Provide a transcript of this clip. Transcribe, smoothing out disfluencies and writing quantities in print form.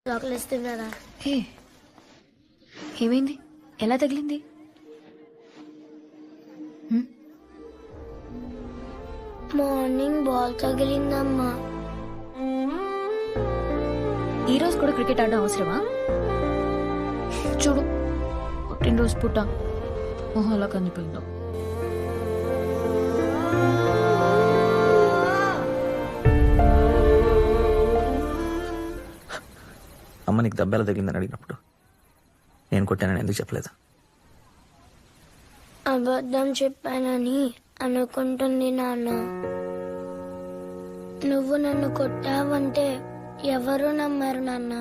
Chocolates తిన్నారా? ఏ ఏమైంది? ఎలా తగిలింది? మార్నింగ్ బాల్ తగిలిందమ్మా. ఈ రోజు కూడా క్రికెట్ ఆడడం అవసరమా? చూడు, పుట్టినరోజు పుట్ట మొహంలా కందిపోయిందో. అమ్మ నీకు దెబ్బెలా తగిలిందని అడిగినప్పుడు నేను కొట్టానని ఎందుకు చెప్పలేదు? అబద్ధం చెప్పానని అనుకుంటుంది నాన్న. నువ్వు నన్ను కొట్టావంటే ఎవరు నమ్మరు నాన్న.